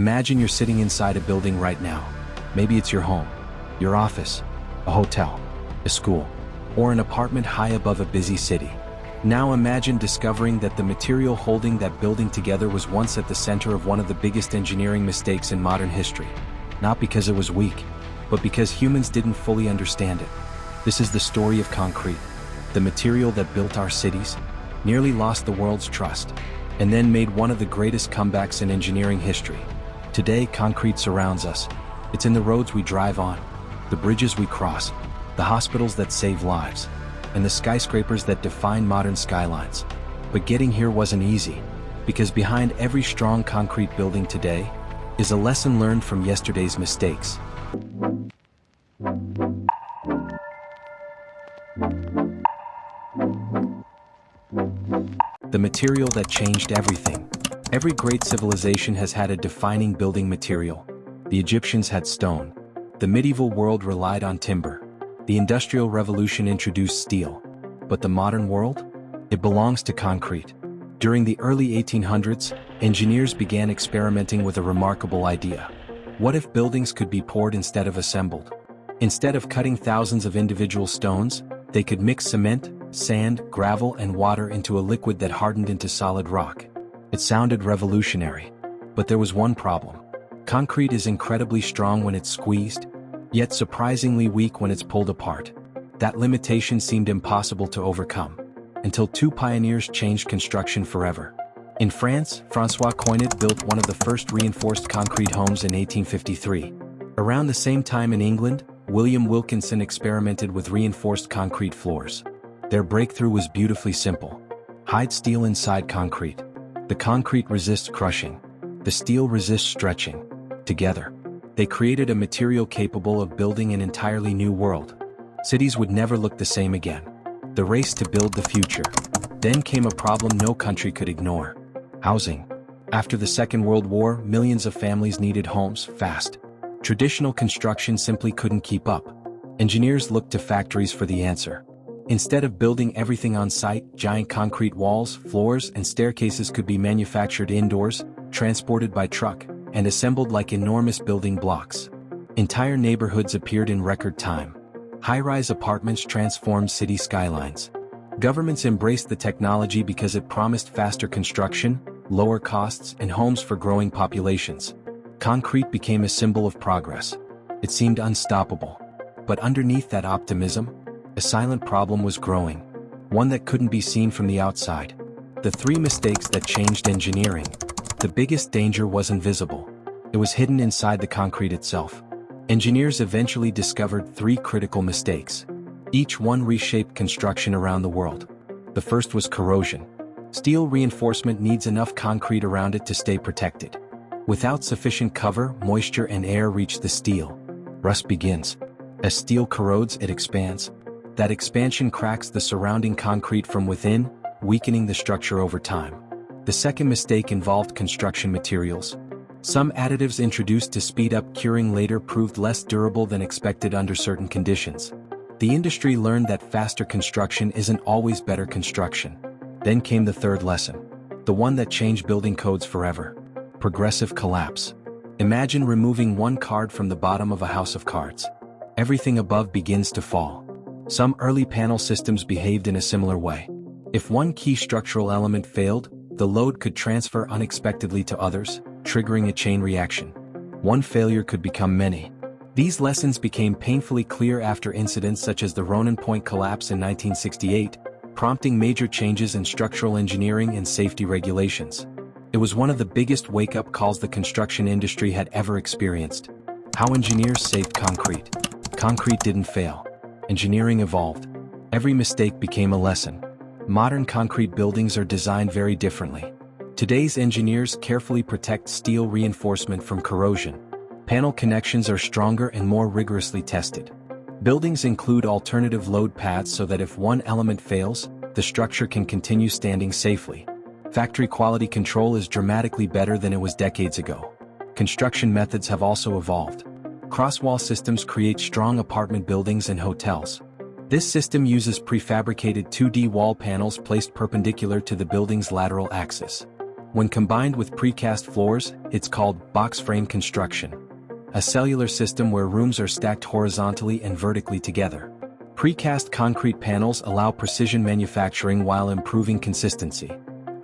Imagine you're sitting inside a building right now. Maybe it's your home, your office, a hotel, a school, or an apartment high above a busy city. Now imagine discovering that the material holding that building together was once at the center of one of the biggest engineering mistakes in modern history. Not because it was weak, but because humans didn't fully understand it. This is the story of concrete, the material that built our cities, nearly lost the world's trust, and then made one of the greatest comebacks in engineering history. Today, concrete surrounds us. It's in the roads we drive on, the bridges we cross, the hospitals that save lives, and the skyscrapers that define modern skylines. But getting here wasn't easy, because behind every strong concrete building today is a lesson learned from yesterday's mistakes. The material that changed everything. Every great civilization has had a defining building material. The Egyptians had stone. The medieval world relied on timber. The Industrial Revolution introduced steel. But the modern world? It belongs to concrete. During the early 1800s, engineers began experimenting with a remarkable idea. What if buildings could be poured instead of assembled? Instead of cutting thousands of individual stones, they could mix cement, sand, gravel, and water into a liquid that hardened into solid rock. It sounded revolutionary. But there was one problem. Concrete is incredibly strong when it's squeezed, yet surprisingly weak when it's pulled apart. That limitation seemed impossible to overcome, until two pioneers changed construction forever. In France, François Coignet built one of the first reinforced concrete homes in 1853. Around the same time in England, William Wilkinson experimented with reinforced concrete floors. Their breakthrough was beautifully simple. Hide steel inside concrete. The concrete resists crushing. The steel resists stretching. Together, they created a material capable of building an entirely new world. Cities would never look the same again. The race to build the future. Then came a problem no country could ignore. Housing. After the Second World War, millions of families needed homes fast. Traditional construction simply couldn't keep up. Engineers looked to factories for the answer. Instead of building everything on site, giant concrete walls, floors, and staircases could be manufactured indoors, transported by truck, and assembled like enormous building blocks. Entire neighborhoods appeared in record time. High-rise apartments transformed city skylines. Governments embraced the technology because it promised faster construction, lower costs, and homes for growing populations. Concrete became a symbol of progress. It seemed unstoppable. But underneath that optimism, a silent problem was growing, one that couldn't be seen from the outside. The three mistakes that changed engineering. The biggest danger was invisible. It was hidden inside the concrete itself. Engineers eventually discovered three critical mistakes. Each one reshaped construction around the world. The first was corrosion. Steel reinforcement needs enough concrete around it to stay protected. Without sufficient cover, moisture and air reach the steel. Rust begins. As steel corrodes, it expands. That expansion cracks the surrounding concrete from within, weakening the structure over time. The second mistake involved construction materials. Some additives introduced to speed up curing later proved less durable than expected under certain conditions. The industry learned that faster construction isn't always better construction. Then came the third lesson. The one that changed building codes forever. Progressive collapse. Imagine removing one card from the bottom of a house of cards. Everything above begins to fall. Some early panel systems behaved in a similar way. If one key structural element failed, the load could transfer unexpectedly to others, triggering a chain reaction. One failure could become many. These lessons became painfully clear after incidents such as the Ronan Point collapse in 1968, prompting major changes in structural engineering and safety regulations. It was one of the biggest wake-up calls the construction industry had ever experienced. How engineers saved concrete. Concrete didn't fail. Engineering evolved. Every mistake became a lesson. Modern concrete buildings are designed very differently. Today's engineers carefully protect steel reinforcement from corrosion. Panel connections are stronger and more rigorously tested. Buildings include alternative load paths so that if one element fails, the structure can continue standing safely. Factory quality control is dramatically better than it was decades ago. Construction methods have also evolved. Cross-wall systems create strong apartment buildings and hotels. This system uses prefabricated 2D wall panels placed perpendicular to the building's lateral axis. When combined with precast floors, it's called box frame construction, a cellular system where rooms are stacked horizontally and vertically together. Precast concrete panels allow precision manufacturing while improving consistency.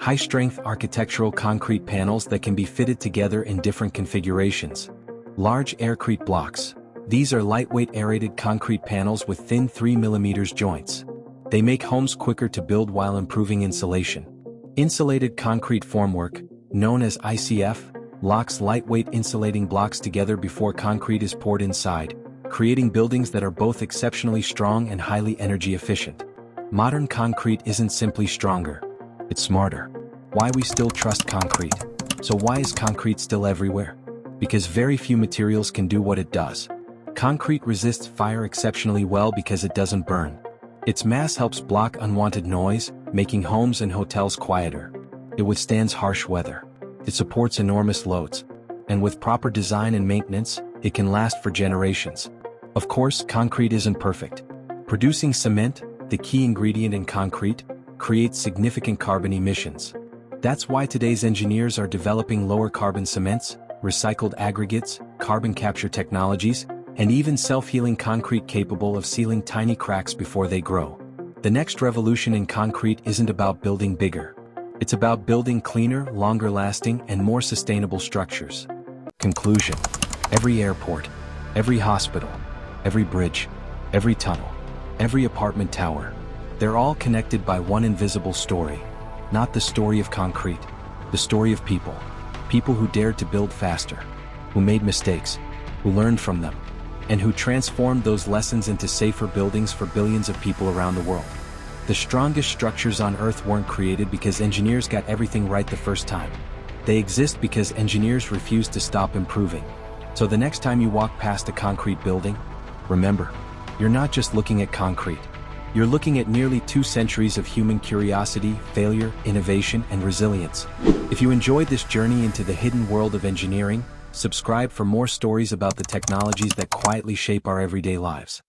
High-strength architectural concrete panels that can be fitted together in different configurations. Large aircrete blocks. These are lightweight aerated concrete panels with thin 3 mm joints. They make homes quicker to build while improving insulation. Insulated concrete formwork, known as ICF, locks lightweight insulating blocks together before concrete is poured inside, creating buildings that are both exceptionally strong and highly energy efficient. Modern concrete isn't simply stronger, it's smarter. Why we still trust concrete? So why is concrete still everywhere? Because very few materials can do what it does. Concrete resists fire exceptionally well because it doesn't burn. Its mass helps block unwanted noise, making homes and hotels quieter. It withstands harsh weather. It supports enormous loads. And with proper design and maintenance, it can last for generations. Of course, concrete isn't perfect. Producing cement, the key ingredient in concrete, creates significant carbon emissions. That's why today's engineers are developing lower carbon cements, recycled aggregates, carbon capture technologies, and even self-healing concrete capable of sealing tiny cracks before they grow. The next revolution in concrete isn't about building bigger. It's about building cleaner, longer-lasting, and more sustainable structures. Conclusion. Every airport, every hospital, every bridge, every tunnel, every apartment tower, they're all connected by one invisible story. Not the story of concrete, the story of people. People who dared to build faster, who made mistakes, who learned from them, and who transformed those lessons into safer buildings for billions of people around the world. The strongest structures on Earth weren't created because engineers got everything right the first time. They exist because engineers refuse to stop improving. So the next time you walk past a concrete building, remember, you're not just looking at concrete. You're looking at nearly 2 centuries of human curiosity, failure, innovation, and resilience. If you enjoyed this journey into the hidden world of engineering, subscribe for more stories about the technologies that quietly shape our everyday lives.